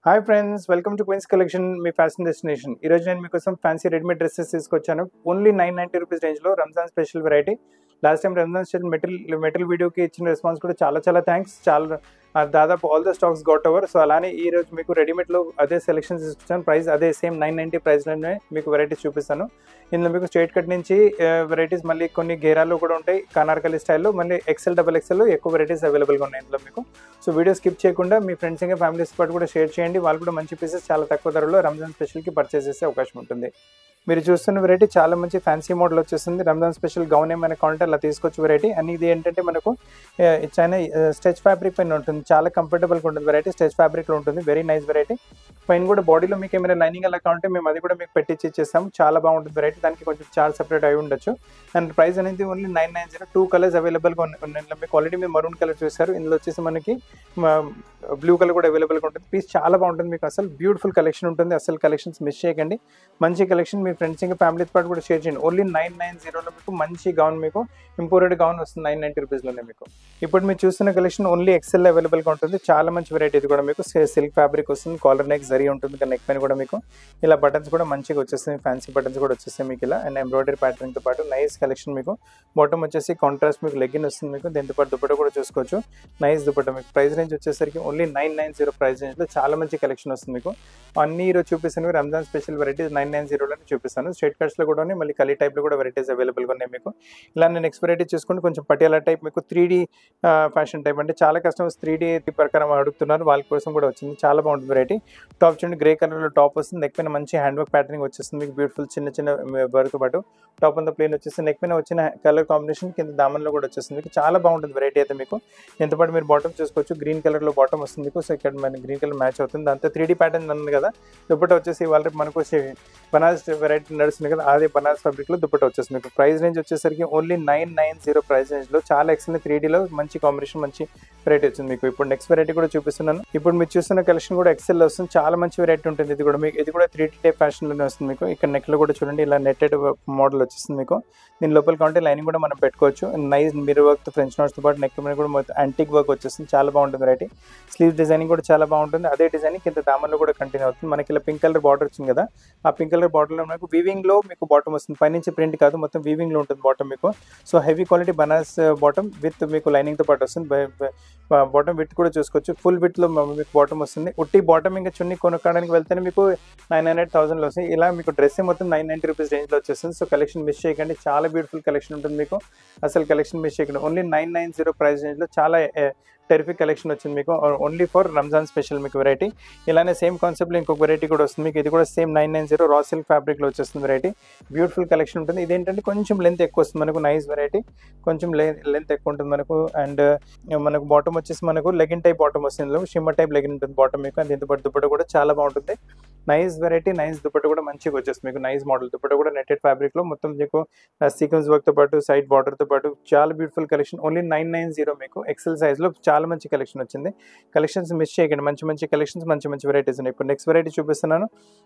Hi friends, welcome to Queens Collection, మీ fashion destination. ఈ రోజు నేను మీకోసం ఫ్యాన్సీ రెడీమేడ్ డ్రెస్సెస్ తీసుకొచ్చాను. ఓన్లీ 990 రూపీస్ రేంజ్లో Ramzan special variety. Last time Ramzan special metal వీడియోకి ఇచ్చిన రెస్పాన్స్ కూడా చాలా థ్యాంక్స్. దాదాపు all the stocks got over. So అలానే ఈ రోజు మీకు రెడీమేడ్లో అదే సెలెక్షన్స్ తీసుకొచ్చాను. ప్రైస్ అదే సేమ్ 990 ప్రైస్లోనే మీకు వెరైటీస్ చూపిస్తాను. ఇందులో మీకు స్ట్రైట్ కట్ నుంచి వెరైటీస్, మళ్ళీ కొన్ని గేరాలు కూడా ఉంటాయి కనార్కలి స్టైల్లో, మళ్ళీ XL XXL ఎక్కువ వెరైటీస్ అవైలబుల్గా ఉన్నాయి ఇందులో మీకు. సో వీడియో స్కిప్ చేయకుండా మీ ఫ్రెండ్స్ ఇంకా ఫ్యామిలీస్ పాటు కూడా షేర్ చేయండి. వాళ్ళు కూడా మంచి పీసెస్ చాలా తక్కువ ధరలో రంజాన్ స్పెషల్కి పర్చేస్ చేసే అవకాశం ఉంటుంది. మీరు చూస్తున్న వెరైటీ చాలా మంచి ఫ్యాన్సీ మోడల్ వచ్చేస్తుంది. రంజాన్ స్పెషల్ గౌన్ ఏమైనా కావాలంటే అలా తీసుకొచ్చి వెరైటీ. అండ్ ఇది ఏంటంటే మనకు చైనా స్టెచ్ ఫ్యాబ్రిక్ పైన ఉంటుంది, చాలా కంఫర్టబుల్గా ఉంటుంది వెరైటీ. స్టెచ్ ఫ్యాబ్రిక్లో ఉంటుంది, వెరీ నైస్ వెరైటీ. పైన కూడా బాడీలో మీకు ఏమైనా లైనింగ్ అలా కావాలంటే మేము అది కూడా మీకు పెట్టించి ఇచ్చేస్తాము. చాలా బాగుంటుంది వెరైటీ. దానికి కొంచెం చార్జ్ సెపరేట్ అయి ఉండొచ్చు. అండ్ ప్రైస్ అనేది ఓన్లీ 990. 2 కలర్స్ అవైలబుల్గా ఉన్నాయి. మీకు ఆల్రెడీ మీరు మరూన్ కలర్ చూసారు. ఇందులో వచ్చేసి మనకి బ్లూ కలర్ కూడా అవైలబుల్గా ఉంటుంది. పీస్ చాలా బాగుంటుంది మీకు. అసలు బ్యూటిఫుల్ కలెక్షన్ ఉంటుంది. అసలు కలెక్షన్స్ మిస్ చేయకండి. మంచి కలెక్షన్ మీ ఫ్రెండ్స్ ఇంకా ఫ్యామిలీతో పాటు కూడా షేర్ చేయండి. ఓన్లీ 990లో మీకు మంచి గౌన్, మీకు ఇంపోర్టెడ్ గౌన్ వస్తుంది 990 రూపీస్లోనే మీకు. ఇప్పుడు మీరు చూస్తున్న కలెక్షన్ ఓన్లీ XL అవైలబుల్గా ఉంటుంది. చాలా మంచి వెరైటీ. ఇది కూడా మీకు సిల్క్ ఫ్యాబ్రిక్ వస్తుంది. కాలర్ నెక్ జరీ ఉంటుంది. నెక్ పైన కూడా మీకు ఇలా బటన్స్ కూడా మంచిగా వచ్చేస్తాయి. ఫ్యాన్సీ బటన్స్ కూడా వచ్చేస్తాయి మీకు ఇలా. అండ్ ఎంబ్రాయిడరీ ప్యాటర్న్తో పాటు నైస్ కలెక్షన్ మీకు. బాటమ్ వచ్చేసి కాంట్రాస్ట్ మీకు లెగ్గిన్ వస్తుంది మీకు. దీంతో పాటు దుపట్టా కూడా చూసుకోవచ్చు. నైస్ దుపట్టా మీకు. ప్రైస్ రేంజ్ వచ్చేసరికి ఓన్లీ 990 ప్రైస్ రేంజ్లో చాలా మంచి కలెక్షన్ వస్తుంది మీకు. అన్ని ఈరోజు చూపిస్తాను రంజాన్ స్పెషల్ వెరైటీస్ 990లోనే చూపిస్తాను. స్ట్రైట్ కట్స్లో కూడా ఉన్నాయి, మళ్ళీ కలీ టైప్లో కూడా వెరైటీస్ అవైలబుల్గా ఉన్నాయి మీకు. ఇలా నేను నెక్స్ట్ వెరైటీ చూసుకుంటే కొంచెం పటియాలా టైప్ మీకు 3D ఫ్యాషన్ టైప్. అంటే చాలా కస్టమర్స్ 3D ప్రకారం అడుగుతున్నారు, వాళ్ళ కోసం కూడా వచ్చింది. చాలా బాగుంటుంది వెరైటీ. టాప్ చూడండి, గ్రే కలర్లో టాప్ వస్తుంది. నెక్ పైన మంచి హ్యాండ్ వర్క్ ప్యాటర్నింగ్ వచ్చేస్తుంది మీకు. బ్యూటిఫుల్ చిన్న వర్క్తో పాటు టాప్ అంతా ప్లేన్ వచ్చేసి నెక్ పైన వచ్చిన కలర్ కాంబినేషన్ కింద దామన్లో కూడా వచ్చేస్తుంది మీకు. చాలా బాగుంటుంది వెరైటీ అయితే మీకు. దీంతో పాటు మీరు బాటమ్ చూసుకోవచ్చు. గ్రీన్ కలర్లో బాటమ్ వస్తుంది మీకు. సో ఇక్కడ మన గ్రీన్ కలర్ మ్యాచ్ అవుతుంది. దాంతో 3D ప్యాటర్న్ ఉంది కదా. దుపట్టా వచ్చేసి వాళ్ళ మనకు వచ్చి బనారస్ వెరైటీ నడుస్తుంది కదా, అదే బనారస్ ఫ్యాబ్రిక్లో దుపట్టా వచ్చేసి మీకు. ప్రైస్ రేంజ్ వచ్చేసరికి ఓన్లీ 990 ప్రైస్ రేంజ్లో చాలా ఎక్సలెంట్ 3Dలో మంచి కాంబినేషన్, మంచి వెరైటీ వచ్చింది మీకు. ఇప్పుడు నెక్స్ట్ వెరైటీ కూడా చూపిస్తున్నాను. ఇప్పుడు మీరు చూస్తున్న కలెక్షన్ కూడా XL వస్తుంది. చాలా మంచి వెరైటీ ఉంటుంది. ఇది కూడా మీకు, ఇది కూడా 3D టైప్ ఫ్యాషన్లోనే వస్తుంది మీకు. ఇక్కడ నెక్లో కూడా చూడండి ఇలా నెట్టెడ్ మోడల్ వచ్చేస్తుంది మీకు. దీని లోపల కావాలంటే లైనింగ్ కూడా మనం పెట్టుకోవచ్చు. నైస్ మిర్రర్ వర్క్, ఫ్రెంచ్ నోట్స్తో పాటు నెక్ మీద కూడా మొత్తం యాంటిక్ వర్క్ వచ్చేస్తుంది. చాలా బాగుంటుంది వెరైటీ. స్లీవ్ డిజైనింగ్ కూడా చాలా బాగుంటుంది. అదే డిజైనింగ్ కింద దామన్లో కూడా కంటిన్యూ అవుతుంది. మనకి ఇలా పింక్ కలర్ బార్డర్ వచ్చింది కదా, ఆ పింక్ కలర్ బార్డర్లో మనకు వీవింగ్లో మీకు బాటమ్ వస్తుంది. పైనుంచి ప్రింట్ కాదు, మొత్తం వీవింగ్లో ఉంటుంది బాటమ్ మీకు. So heavy quality Banaras bottom with మీకు లైనింగ్తో పాటు వస్తుంది. బాటమ్ విత్ కూడా చూసుకోవచ్చు. ఫుల్ విత్లో మీకు బాటమ్ వస్తుంది. ఉట్టి బాటమ్ ఇంకా చున్నీ కొనుక్కోవడానికి వెళ్తేనే మీకు 900,000లో వస్తాయి. ఇలా మీకు డ్రెస్ మొత్తం 990 రూపీస్ రేంజ్లో వచ్చేస్తుంది. సో కలెక్షన్ మిస్ చేయకండి. చాలా బ్యూటిఫుల్ కలెక్షన్ ఉంటుంది మీకు. అసలు కలెక్షన్ మిస్ చేయకండి. ఓన్లీ 990 ప్రైస్ రేంజ్లో చాలా టెరిఫిక్ కలెక్షన్ వచ్చింది మీకు. ఓన్లీ ఫర్ రంజాన్ స్పెషల్ మీకు వెరైటీ. ఇలానే సేమ్ కాన్సెప్ట్లో ఇంకొక వెరైటీ కూడా వస్తుంది మీకు. ఇది కూడా సేమ్ 990 రా సిల్క్ ఫ్యాబ్రిక్లో వచ్చేస్తుంది వెరైటీ. బ్యూటిఫుల్ కలెక్షన్ ఉంటుంది. ఇదేంటంటే కొంచెం లెంత్ ఎక్కువ వస్తుంది మనకు. Nice variety. కొంచెం లెంత్ ఎక్కువ ఉంటుంది మనకు. అండ్ మనకు బాటమ్ వచ్చేసి మనకు లెగిన్ టైప్ బాటమ్ వస్తుంది. షిమ్మర్ టైప్ లెగిన్ ఉంటుంది బాటమ్ మీకు. దీంతో పాటు దుపట్టా కూడా చాలా బాగుంటుంది. నైస్ వెరైటీ, నైస్ దుపట్టా కూడా మంచిగా వచ్చేస్తుంది మీకు. నైస్ మోడల్ దుపట్టా కూడా నెట్టెడ్ ఫ్యాబ్రిక్లో మొత్తం మీకు సీక్వెన్స్ వర్క్తో పాటు సైడ్ బార్డర్తో పాటు చాలా బ్యూటిఫుల్ కలెక్షన్. ఓన్లీ 990 మీకు. XL సైజ్లో చాలా మంచి కలెక్షన్ వచ్చింది. కలెక్షన్స్ మిస్ చేయకండి. మంచి కలెక్షన్స్, మంచి వెరైటీస్ ఉన్నాయి. ఇప్పుడు నెక్స్ట్ వెరైటీ చూపిస్తున్నాను.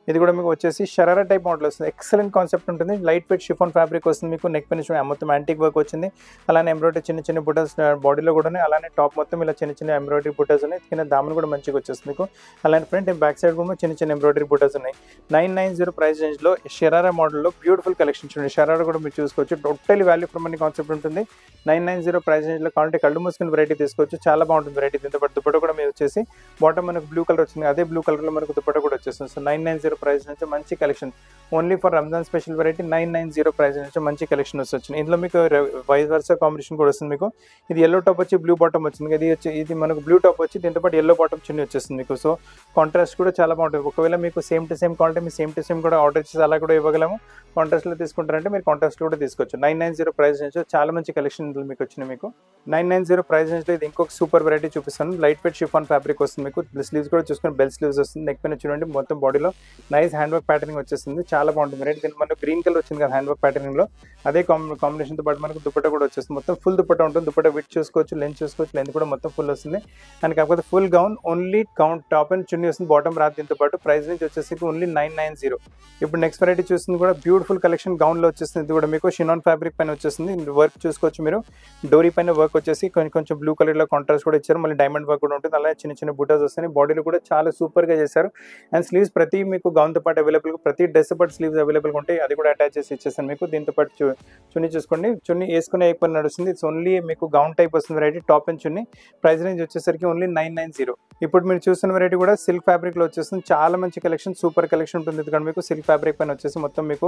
ఇది కూడా మీకు వచ్చేసి షరారా టైప్ మోడల్ వస్తుంది. ఎక్సలెంట్ కాన్సెప్ట్ ఉంటుంది. లైట్ వెయిట్ షిఫాన్ ఫ్యాబ్రిక్ వస్తుంది మీకు. నెక్ పైన మొత్తం యాంటిక్ వర్క్ వచ్చింది. అలానే ఎంబ్రాయిడరీ చిన్న బుటస్ బాడీలో కూడా ఉన్నాయి. అలానే టాప్ మొత్తం ఇలా చిన్న ఎంబ్రాయిడరీ బుటస్ ఉన్నాయి. కింద దామన్ కూడా మంచిగా వచ్చేస్తుంది మీకు. అలానే ఫ్రంట్ అండ్ బ్యాక్ సైడ్ కూడా చిన్న ఎంబ్రాయిడరీ బుటస్ ఉన్నాయి. 990 ప్రైస్ రేంజ్లో షరారా మోడల్లో బ్యూటిఫుల్ కలెక్షన్ చూడండి. షరారా కూడా మీరు చూసుకోవచ్చు. Total value for money concept ఉంటుంది. 990 ప్రైస్ రేంజ్లో కావాలంటే కళ్ళు మూసుకుని వెరైటీ తీసుకోవచ్చు. చాలా బాగుంటుంది వెరైటీ. దీంతో పాటు దుపట్టా కూడా మీరు వచ్చేసి బాటమ్ మనకు బ్లూ కలర్ వచ్చింది. అదే బ్లూ కలర్లో మనకు దుపట్టా కూడా వచ్చేస్తుంది. సో 990 ప్రైస్ నుంచి మంచి collection. Only for Ramzan special variety 990 price నుంచి మంచి కలెక్షన్ వచ్చింది. ఇందులో మీకు వైస్ వర్సా కాంబినేషన్ కూడా వస్తుంది మీకు. ఇది ఎల్లో టాప్ వచ్చి బ్లూ బాటమ్ వచ్చింది. ఇది మనకు బ్లూ టాప్ వచ్చి దీంతో పాటు ఎల్లో బాటమ్ చున్నీ వచ్చేస్తుంది మీకు. సో కాంట్రాస్ట్ కూడా చాలా బాగుంటుంది. ఒకవేళ మీకు సేమ్ టు సేమ్ కావాలంటే మీరు సేమ్ టు సేమ్ కూడా ఆర్డర్ చేసి అలా కూడా ఇవ్వగలము. కాంట్రాస్ట్లో తీసుకుంటారంటే మీరు కాంట్రాస్ట్ కూడా తీసుకోవచ్చు. 990 ప్రైస్ నుంచి చాలా మంచి కలెక్షన్ ఇందులో మీకు వచ్చింది మీకు. 990 ప్రైస్ నుంచి ఇది ఇంకొక సూపర్ వెరైటీ చూపిస్తాను. లైట్ వెయిట్ షిఫాన్ ఫ్యాబ్రిక్ వస్తుంది మీకు. స్లీవ్స్ కూడా చూసుకొని బెల్ స్లీవ్స్ వస్తుంది. నెక్ పైన చూడండి మొత్తం బాడీలో నైస్ హ్యాండ్ వర్క్ ప్యాటర్నింగ్ వచ్చేస్తుంది. చాలా బాగుంటుంది వెరైటీ. దీని మనకు గ్రీన్ కలర్ వచ్చింది కదా హ్యాండ్ వర్క్ ప్యాటర్నింగ్లో, అదే కాంబినేషన్తో పాటు మనకు దుపట్టా కూడా వచ్చేస్తుంది. మొత్తం ఫుల్ దుపట్టా ఉంటుంది. దుపట్టా విత్ చూసుకోవచ్చు, లెంత్ చూసుకోవచ్చు. లెంత్ కూడా మొత్తం ఫుల్ వస్తుంది. అండ్ కాకపోతే full gown only top and chunni వస్తుంది. బాటమ్ రాదు. దీంతో పాటు ప్రైస్ నుంచి వచ్చేసి ఓన్లీ 990. ఇప్పుడు నెక్స్ట్ వెరైటీ చూస్తుంది కూడా బ్యూటిఫుల్ కలెక్షన్ గౌన్లో వచ్చేస్తుంది. ఇది కూడా మీకు షినాన్ ఫ్యాబ్రిక్ పైన వచ్చేస్తుంది. వర్క్ చూసుకోవచ్చు మీరు, డోరీ పైన వర్క్ వచ్చేసి కొంచెం బ్లూ కలర్లో కాంట్రాస్ట్ కూడా ఇచ్చారు. మళ్ళీ డైమండ్ వర్క్ కూడా ఉంటుంది. అలాగే చిన్న చిన్న బూటాస్ వస్తాయి. బాడీలో కూడా చాలా సూపర్గా చేశారు. అండ్ స్లీవ్స్ ప్రతి మీకు గౌన్తో పాటు అవైలబుల్, ప్రతి డ్రెస్ పాటు స్లీవ్స్ అవైలబుల్గా ఉంటాయి. అది కూడా అటాచ్ చేసి ఇచ్చేస్తాను మీకు. దీంతో పాటు చున్నీ చూసుకోండి, చున్నీ వేసుకునే అయిపోయి నడుస్తుంది. ఇట్స్ ఓన్లీ మీకు గౌన్ టైప్ వస్తుంది variety, top and chunni. Price range వచ్చేసరికి ఓన్లీ 990. ఇప్పుడు మీరు చూస్తున్న వెరైటీ కూడా సిల్క్ ఫ్యాబ్రిక్లో వచ్చేస్తుంది. చాలా మంచి కలెక్షన్, సూపర్ కలెక్షన్ ఉంటుంది. ఎందుకంటే మీకు సిల్క్ ఫ్యాబ్రిక్ పైన వచ్చేసి మొత్తం మీకు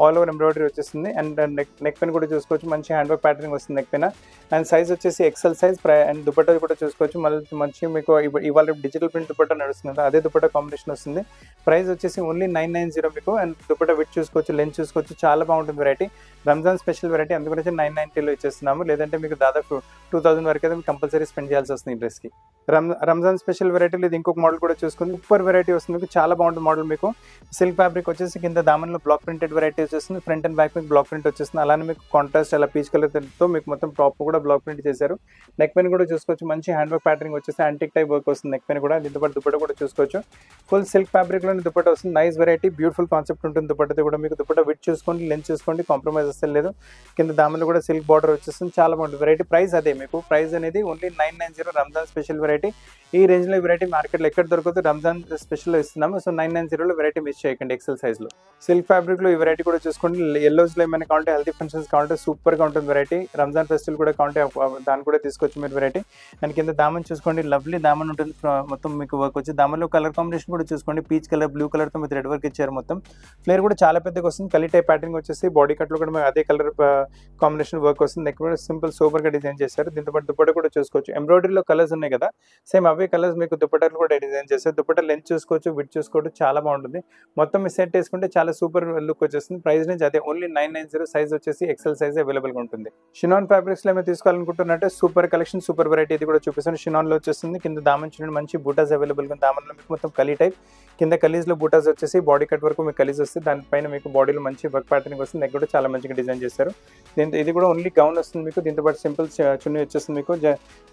ఆల్ ఓవర్ ఎంబ్రాయిడరీ వచ్చేస్తుంది. అండ్ నెక్ పైన కూడా చూసుకోవచ్చు, మంచి హ్యాండ్ వర్క్ ప్యాటర్నింగ్ వస్తుంది నెక్ పైన. అండ్ సైజ్ వచ్చేసి ఎక్సెల్ సైజ్. అండ్ దుపట్టా కూడా చూసుకోవచ్చు, మళ్ళీ మంచి మీకు ఇవాళ డిజిటల్ ప్రింట్ దుపట్టా నడుస్తుంది కదా, అదే దుపట్టా కాంబినేషన్ వస్తుంది. ప్రైస్ వచ్చేసి ఓన్లీ 990 మీకు. అండ్ దుపట్టా విత్ చూసుకోవచ్చు, లెంత్ చూసుకోవచ్చు, చాలా బాగుంటుంది వెరైటీ. రంజాన్ స్పెషల్ వెరైటీ, అందుగురించి 990లో ఇచ్చేస్తున్నాము. లేదంటే మీకు దాదాపు 2000 వరకు అయితే మీకు కంపల్సరీ స్పెండ్ చేయాల్సి వస్తుంది ఈ డ్రెస్కి. రంజాన్ స్పెషల్ వెరైటీలో ఇది ఇంకొక మోడల్ కూడా చూసుకుంది. సూపర్ వెరైటీ వస్తుంది మీకు, చాలా బాగుంటుంది మోడల్. మీకు సిల్క్ ఫ్యాబ్రిక్ వచ్చేసి కింద దామన్లో బ్లాక్ ప్రింటెడ్ వెరైటీ వచ్చేస్తుంది. ఫ్రంట్ అండ్ బ్యాక్ మీకు బ్లాక్ ప్రింట్ వచ్చేస్తుంది. అలానే మీకు కాంట్రాస్ట్ అలా పీచ్ కలర్తో మీకు మొత్తం టాప్ కూడా బ్లాక్ ప్రింట్ చేశారు. నెక్ పైన కూడా చూసుకోవచ్చు, మంచి హ్యాండ్ వర్క్ ప్యాటర్నింగ్ వచ్చేసి యాంటిక్ టైప్ వర్క్ వస్తుంది నెక్ పైన కూడా. దీంతో పాటు దుపట్టా కూడా చూసుకోవచ్చు, ఫుల్ సిల్క్ ఫ్యాబ్రిక్లోని దుపట్టా వస్తుంది. నైస్ వెరైటీ, బ్యూటిఫుల్ కాన్సెప్ట్ ఉంటుంది దుపట్టా కూడా. మీకు దుపట్టా విత్ చూసుకోండి, లెంత్ చూసుకోండి, కాంప్రమైజ్ అసలు లేదు. కింద దామన్లో కూడా సిల్క్ బార్డర్ వచ్చేస్తుంది. చాలా బాగుంటుంది వెరైటీ. ప్రైస్ అదే మీకు, ప్రైస్ అనేది ఓన్లీ 990. Ramzan special variety. ఈ రేంజ్లో వెరైటీ మార్కెట్లో ఎక్కడ దొరకదు, రంజాన్ స్పెషల్లో ఇస్తున్నాము. సో 990లో వెరైటీ మిస్ చేయకండి ఎక్సెల్ సైజ్లో. సిల్క్ ఫ్యాబ్రిక్లో ఈ వెరైటీ కూడా చూసుకోండి. ఎల్లోస్లో ఏమైనా కావాలంటే, హెల్తీ ఫంక్షన్స్ కావాలంటే సూపర్గా ఉంటుంది వెరైటీ. రంజాన్ ఫెస్టివల్ కూడా కావాలంటే దాన్ని కూడా తీసుకోవచ్చు మీరు వెరైటీ. అండ్ కింద దామన్ చూసుకోండి, లవ్లీ దామన్ ఉంటుంది. మొత్తం మీకు వర్క్ వచ్చి దామన్లో కలర్ కాంబినేషన్ కూడా చూసుకోండి, పీచ్ కలర్, బ్లూ కలర్తో మీకు రెడ్ వర్క్ ఇచ్చారు. మొత్తం ఫ్లేర్ కూడా చాలా పెద్దగా వస్తుంది. కలీ టైప్ ప్యాటర్నింగ్ వచ్చేసి బాడీ కట్లో కూడా మీకు అదే కలర్ కాంబినేషన్ వర్క్ వస్తుంది. నెక్ కూడా సింపుల్ సూపర్గా డిజైన్ చేశారు. దీంతో పాటు దుపట్టా కూడా చూసుకోవచ్చు, ఎంబ్రాయిడరీలో కలర్స్ ఉన్నాయి కదా, సేమ్ అవే కలర్స్ మీకు దుపట్టాలు కూడా డిజైన్ చేశారు. దుపట్టా లెంత్ చూసుకోవచ్చు, విడ్ చూసుకోవచ్చు, చాలా బాగుంటుంది. మొత్తం మీ సెట్ వేసుకుంటే చాలా సూపర్ లుక్ వచ్చేస్తుంది. ప్రైస్ నుంచి అదే ఓన్లీ 990. సైజ్ వచ్చేసి ఎక్సెల్ సైజ్ అవైలబుల్గా ఉంటుంది. షినాన్ ఫ్యాబ్రిక్స్లో ఏమైనా తీసుకోవాలనుకుంటున్నట్టే సూపర్ కలెక్షన్, సూపర్ వెరైటీ. ఇది కూడా చూపిస్తాను. షినాన్లో వచ్చేస్తుంది. కింద దామన్ చూడండి, మంచి బూటాస్ అవైలబుల్గా ఉంది. దామన్లో మీకు మొత్తం కలీ టైప్, కింద కలీజ్లో బూటాస్ వచ్చేసి బాడీ కట్ వరకు మీకు కలీజ్ వస్తుంది. దానిపైన మీకు బాడీలో మంచి వర్క్ ప్యాటర్నింగ్ వస్తుంది. నెక్ కూడా చాలా మంచిగా డిజైన్ చేశారు. దీంతో ఇది కూడా ఓన్లీ గౌన్ వస్తుంది మీకు. దీంతో పాటు సింపుల్ చున్నీ వచ్చేస్తుంది మీకు,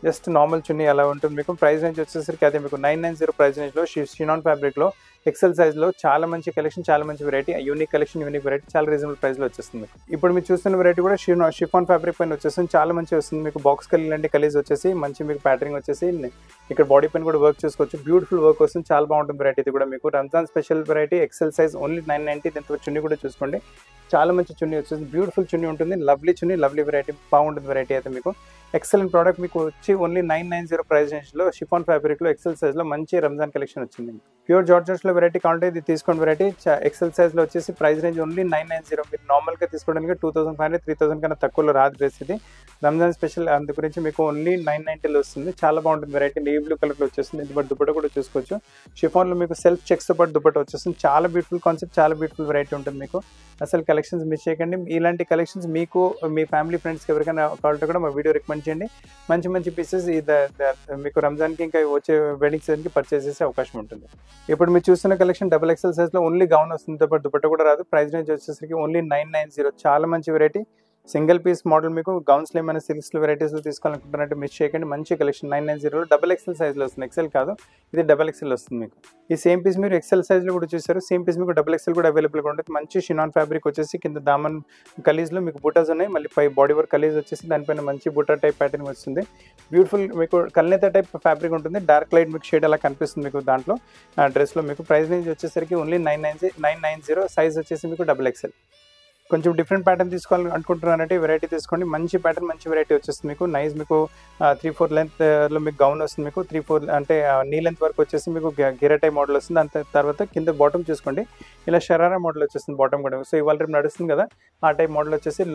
జస్ట్ నార్మల్ చున్నీ అలా ఉంటుంది మీకు. ప్రైస్ రేంజ్ వచ్చేసరికి అదే మీకు 990 ప్రైస్ రేంజ్లో షినాన్ ఫ్యాబ్రిక్లో ఎక్సెల్ సైజ్లో చాలా మంచి కలెక్షన్, చాలా మంచి variety, unique collection, unique variety, చాలా రీజనబుల్ ప్రైస్లో వచ్చేస్తుంది. ఇప్పుడు మీరు చూస్తున్న వెరైటీ కూడా షిఫాన్ ఫ్యాబ్రిక్ పైన వచ్చేస్తుంది. చాలా మంచి వస్తుంది మీకు. బాక్స్ కలీ లాంటి కలీజ్ వచ్చేసి మంచి మీకు ప్యాటర్నింగ్ వచ్చేసి ఇక్కడ బాడీ పైన కూడా వర్క్ చూసుకోవచ్చు. బ్యూటిఫుల్ వర్క్ వస్తుంది, చాలా బాగుంటుంది వెరైటీ. ఇది కూడా మీకు Ramzan special variety, XL size only 990. దీంతో చున్నీ కూడా చూసుకోండి, చాలా మంచి చున్నీ వచ్చేసి బ్యూటిఫుల్ చున్నీ ఉంటుంది. లవ్లీ చున్నీ, లవ్లీ వెరైటీ, బాగుంటుంది వెరైటీ అయితే మీకు. ఎక్సలెంట్ ప్రోడక్ట్ మీకు వచ్చి ఓన్లీ 990 ప్రైస్ రేంజ్లో షిఫాన్ ఫ్యాబ్రిక్లో ఎక్సెల్ సైజ్లో మంచి రంజాన్ కలెక్షన్ వచ్చింది. ప్యూర్ జార్జెట్స్లో వెరైటీ కావాలంటే ఇది తీసుకోండి వెరైటీ. ఎక్సెల్ సైజ్లో వచ్చేసి ప్రైస్ రేంజ్ ఓన్లీ 990. మీరు నార్మల్గా తీసుకోవడానికి 2500, 3000 కన్నా తక్కువలో రాదు డ్రెస్ ఇది. రంజాన్ స్పెషల్ అందు గురించి మీకు ఓన్లీ 990లో వస్తుంది. చాలా బాగుంటుంది వెరైటీ. నేవీ బ్లూ కలర్లో వచ్చేస్తుంది. ఇది దుపట్టా కూడా చూసుకోవచ్చు. షిఫాన్లో మీకు సెల్ఫ్ చెక్స్తో పాటు దుపట్టా వచ్చేస్తుంది. చాలా బ్యూటిఫుల్ కాన్సెప్ట్, చాలా బ్యూటిఫుల్ వెరైటీ ఉంటుంది మీకు. అసలు కలెక్షన్స్ మిస్ చేయకండి. ఇలాంటి కలెక్షన్స్ మీకు మీ ఫ్యామిలీ ఫ్రెండ్స్కి ఎవరికైనా కావాలంటే కూడా మా వీడియో రికమెండ్ చేయండి. మంచి మంచి పీసెస్ మీకు రంజాన్కి ఇంకా వచ్చే వెడ్డింగ్ సీజన్కి పర్చేస్ చేసే అవకాశం ఉంటుంది. ఇప్పుడు మీరు చూస్తున్న కలెక్షన్ డబుల్ ఎక్సెల్ సైజ్లో ఓన్లీ గౌన్ వస్తుంది, బట్ దుపట్టా కూడా రాదు. ప్రైస్ రేంజ్ వచ్చేసరికి ఓన్లీ 990. చాలా మంచి వెరైటీ, సింగిల్ పీస్ మోడల్. మీకు గౌన్స్లో ఏమైనా సిల్క్స్లో వెరైటీస్లో తీసుకోవాలనుకుంటున్నట్టు మిస్ చేయకండి. మంచి కలెక్షన్ 990లో డబుల్ ఎక్సెల్ సైజ్లో వస్తుంది. ఎక్సెల్ కాదు, ఇది డబుల్ ఎక్సెల్ వస్తుంది మీకు. ఈ సేమ్ పీస్ మీరు ఎక్సెల్ సైజ్లో కూడా చూసారు. సేమ్ పీస్ మీకు డబుల్ ఎక్సెల్ కూడా అవైలబుల్గా ఉంటుంది. మంచి షినాన్ ఫ్యాబ్రిక్ వచ్చేసి కింద దామన్ కలీజ్లో మీకు బూటాస్ ఉన్నాయి. మళ్ళీ పై బాడీ వర్క్ కలీజ్ వచ్చేసి దానిపైన మంచి బూటా టైప్ ప్యాటర్న్ వస్తుంది. బ్యూటిఫుల్ మీకు కల్నేత టైప్ ఫ్యాబ్రిక్ ఉంటుంది. డార్క్ లైట్ మీకు షేడ్ అలా కనిపిస్తుంది మీకు దాంట్లో డ్రెస్లో. మీకు ప్రైస్ రేంజ్ వచ్చేసరికి ఓన్లీ 990. సైజ్ వచ్చేసి మీకు డబుల్ ఎక్సెల్. కొంచెం డిఫరెంట్ ప్యాటర్న్ తీసుకోవాలి అనుకుంటున్నారంటే వెరైటీ తీసుకోండి. మంచి ప్యాటర్న్, మంచి వెరైటీ వచ్చేస్తుంది మీకు. నైస్ మీకు 3-4 లెంత్లో మీకు గౌన్ వస్తుంది. మీకు 3-4 అంటే నీ లెంత్ వరకు వచ్చేసి మీకు గిరా టైప్ మోడల్ వస్తుంది. దాని తర్వాత కింద బాటమ్ చూసుకోండి, ఇలా షరారా మోడల్ వచ్చేస్తుంది బాటమ్ కూడా. సో ఇవాళ రేపు నడుస్తుంది కదా ఆ టైప్ మోడల్ వచ్చేసి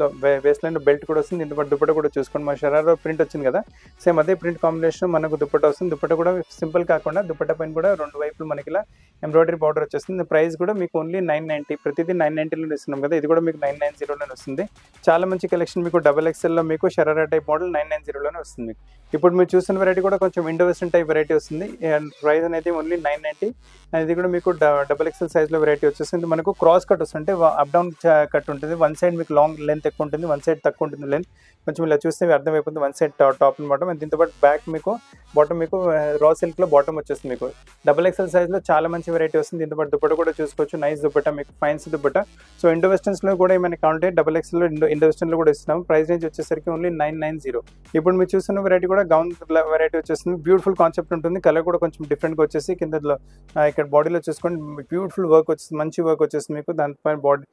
వేస్ట్ లైన్ బెల్ట్ కూడా వస్తుంది. దీంతో పాటు దుపట్టా కూడా చూసుకోండి. మన షరారా ప్రింట్ వచ్చింది కదా, సేమ్ అదే ప్రింట్ కాంబినేషన్ మనకు దుపట్టా వస్తుంది. దుపట్టా కూడా సింపుల్ కాకుండా దుపట్టా పైన కూడా రెండు వైపులు మనకి ఇలా ఎంబ్రాయిడరీ బార్డర్ వచ్చేస్తుంది. ప్రైస్ కూడా మీకు ఓన్లీ 990. ప్రతిదీ 990లో ఇస్తున్నాం కదా, ఇది కూడా మీకు 990లోనే వస్తుంది. చాలా మంచి కలెక్షన్ మీకు. డబల్ ఎక్సెల్లో మీకు షరారా టైప్ మోడల్ 990లోనే వస్తుంది మీకు. ఇప్పుడు మీరు చూస్తున్న వెరైటీ కూడా కొంచెం ఇండో వెస్టర్న్ టైప్ వెరైటీ వస్తుంది. అండ్ ప్రైస్ అనేది ఓన్లీ 990. అండ్ ఇది కూడా మీకు డబుల్ ఎక్సెల్ సైజ్లో వెరైటీ వచ్చేసింది. మనకు క్రాస్ కట్ వస్తుంది, అంటే అప్ డౌన్ కట్ ఉంటుంది. వన్ సైడ్ మీకు లాంగ్ లెంత్ ఎక్కువ ఉంటుంది, వన్ సైడ్ తక్కువ ఉంటుంది లెంత్. కొంచెం ఇలా చూస్తే అర్థమైపోతుంది one side top and bottom. And దీంతో పాటు బ్యాక్ మీకు బాటమ్ మీకు రా సిల్క్లో బాటమ్ వచ్చేస్తుంది. మీకు డబుల్ ఎక్సెల్ సైజ్లో చాలా మంచి వెరైటీ వస్తుంది. దీంతో పాటు దుపట్ట కూడా చూసుకోవచ్చు, నైస్ దుపట్ట, మీకు ఫైన్స్ దుపట్ట. సో ఇండో వెస్టర్న్స్లో కూడా ఏమైనా కావాలంటే డబుల్ ఎక్సెల్లో ఇండో వెస్టర్న్లో కూడా ఇస్తున్నాం. ప్రైస్ రేంజ్ వచ్చేసరికి ఓన్లీ 990. ఇప్పుడు మీరు చూస్తున్న వెరైటీ కూడా గౌన్ వెరైటీ వచ్చేస్తుంది. బ్యూటిఫుల్ కాన్సెప్ట్ ఉంటుంది, కలర్ కూడా కొంచెం డిఫరెంట్గా వచ్చేసి కిందలో ఇక్కడ బాడీలో చూసుకోండి బ్యూటిఫుల్ వర్క్ వచ్చేస్తుంది, మంచి వర్క్ వచ్చేస్తుంది. మీకు దానిపైన బాడీ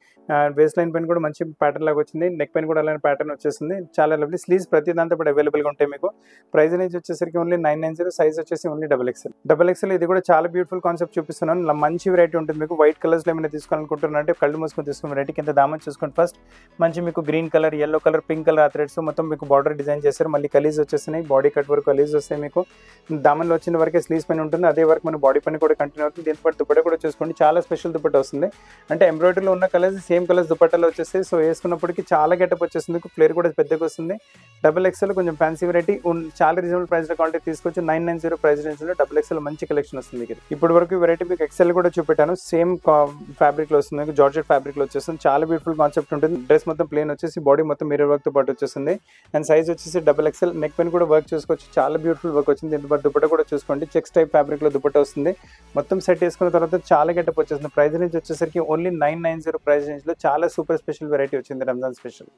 వేస్ట్ లైన్ పైన కూడా మంచి ప్యాటర్న్ లాగా వచ్చింది, నెక్ పైన కూడా అలానే ప్యాటర్న్ వచ్చేస్తుంది. చాలా లవ్లీ స్లీవ్స్ ప్రతి దాంతో పాటు అవైలబుల్గా ఉంటాయి. మీకు ప్రైస్ రేంజ్ వచ్చేసరికి ఓన్లీ 990. సైజ్ వచ్చేసి ఓన్లీ డబుల్ ఎక్సెల్. ఇది కూడా చాలా బ్యూటిఫుల్ కాన్సెప్ట్ చూపిస్తున్నాను. మంచి వెరైటీ ఉంటుంది. మీకు వైట్ కలర్స్లో ఏమైనా తీసుకోవాలనుకుంటున్నారంటే కళ్ళు మూసుకొని తీసుకున్న వెరైటీ. కింద దామన్ చూసుకోండి ఫస్ట్, మంచి మీకు green colour, yellow colour, pink colour threads మొత్తం మీకు బార్డర్ డిజైన్ చేస్తారు. మళ్ళీ కలీజ్ వచ్చేస్తున్నాయి, బాడీ కట్ వరకు కలీజ్ వస్తాయి. మీకు దామన్లో వచ్చిన వరకే స్లీవ్స్ పైన ఉంటుంది, అదే వరకు మన బాడీ పైన కూడా కంటిన్యూ అవుతుంది. దీంతో పాటు దుపట్ట కూడా చూసుకోండి, చాలా స్పెషల్ దుపట్ట వస్తుంది. అంటే ఎంబ్రాయిడరీలో ఉన్న కలర్స్ సేమ్ కలర్స్ దుపట్టాలో వచ్చేస్తాయి. సో వేసుకున్నప్పటికీ చాలా గెటప్ వచ్చేస్తుంది, మీకు ఫ్లేర్ కూడా పెద్దగా వస్తుంది. డబుల్ ఎక్సెల్ కొంచెం ఫ్యాన్సీ వెరైటీ, చాలా రీజనబుల్ ప్రైస్లో క్వాలిటీ తీసుకోవచ్చు. 990 ప్రైస్ రేంజ్లో డబుల్ ఎక్సెల్ మంచి కలెక్షన్ వస్తుంది. ఇప్పుడు వరకు వెరైటీ మీకు ఎక్సెల్ కూడా చూపెట్టాను, సేమ్ ఫ్యాబ్రిక్లో వస్తుంది, మీకు జార్జెట్ ఫ్యాబ్రిక్లో వచ్చేస్తుంది. చాలా బ్యూటిఫుల్ కాన్సెప్ట్ ఉంటుంది. డ్రెస్ మొత్తం ప్లేన్ వచ్చేసి బాడీ మొత్తం మిర్రర్ వర్క్తో పాటు వచ్చేస్తుంది. అండ్ సైజ్ వచ్చేసి డబుల్ ఎక్సెల్. నెక్ పైన కూడా వర్క్ చూసుకోవచ్చు, చాలా బ్యూటిఫుల్ వర్క్ వచ్చింది. దీంతో పాటు దుపట్ట కూడా చూసుకోండి, చెక్స్ టైప్ ఫ్యాబ్రిక్లో దుపట్ట వస్తుంది. మొత్తం సెట్ చేసుకున్న తర్వాత చాలా గెటప్ వచ్చేస్తుంది. ప్రైస్ రేంజ్ వచ్చేసరికి ఓన్లీ 990 ప్రైస్ రేంజ్లో చాలా సూపర్ స్పెషల్ వెరైటీ వచ్చింది, రంజాన్ స్పెషల్.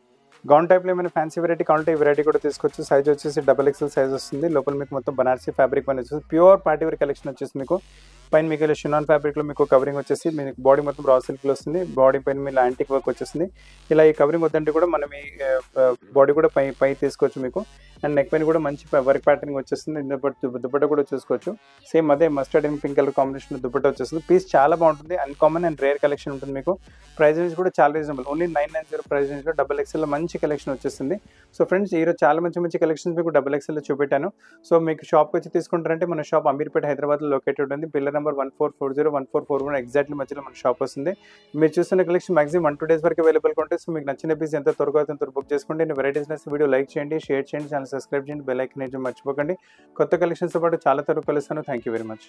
గౌన్ టైప్లో ఏమైనా ఫ్యాన్సీ వెరైటీ కావాలంటే ఈ వెరైటీ కూడా తీసుకోవచ్చు. సైజ్ వచ్చేసి డబుల్ ఎక్సెల్ సైజ్ వస్తుంది. లోపల మీకు మొత్తం బనారసీ ఫ్యాబ్రిక్ పైన వచ్చేసి ప్యూర్ పార్టీ వేర్ కలెక్షన్ వచ్చేసి మీకు పైన మీకు ఇలా షినాన్ ఫ్యాబ్రిక్లో మీకు కవరింగ్ వచ్చేసి మీకు బాడీ మొత్తం రా సిల్క్లో వస్తుంది. బాడీ పైన మీ యాంటిక్ వర్క్ వచ్చేస్తుంది. ఇలా ఈ కవరింగ్ వద్దంటే కూడా మనం ఈ బాడీ కూడా పై తీసుకోవచ్చు మీకు. అండ్ నెక్ పైన కూడా మంచి వర్క్ ప్యాటర్నింగ్ వచ్చేస్తుంది. దుపట్ట కూడా చూసుకోవచ్చు, సేమ్ అదే mustard and pink colour combination dupatta వచ్చేస్తుంది. పీస్ చాలా బాగుంటుంది, అన్కామన్ అండ్ రేర్ కలెక్షన్ ఉంటుంది. మీకు ప్రైస్ రేంజ్ కూడా చాలా రీజనబుల్, ఓన్లీ 990 ప్రైస్ రేంజ్లో డబుల్ ఎక్సెల్లో మంచి కలెక్షన్ వచ్చేస్తుంది. సో ఫ్రెండ్స్, ఈరోజు చాలా మంచి కలెక్షన్స్ మీకు డబుల్ ఎక్సెల్లో చూపెట్టాను. సో మీకు షాప్కి వచ్చి తీసుకుంటారంటే మన షాప్ అమీర్పేట హైదరాబాద్లో లొకేటెడ్ ఉంది. పిల్లర్ నెంబర్ 1440, 1441 ఎగ్జాక్ట్లీ మధ్యలో మన షాప్ వస్తుంది. మీరు చూస్తున్న కలెక్షన్ మాక్సిమం 1-2 డేస్ వరకు అవైలబుల్గా ఉంటుంది. సో మీకు నచ్చిన పీస్ ఎంత త్వరగా అంత బుక్ చేసుకోండి. నేను వెరైటీస్ నచ్చిన వీడియో లైక్ చేయండి, షేర్ చేయండి, ఛానల్ సబ్స్క్రైబ్ చేయండి, బెల్ ఐకాన్ మర్చిపోకండి. కొత్త కలెక్షన్స్తో పాటు చాలా త్వరగా కలుస్తాను. Thank you very much.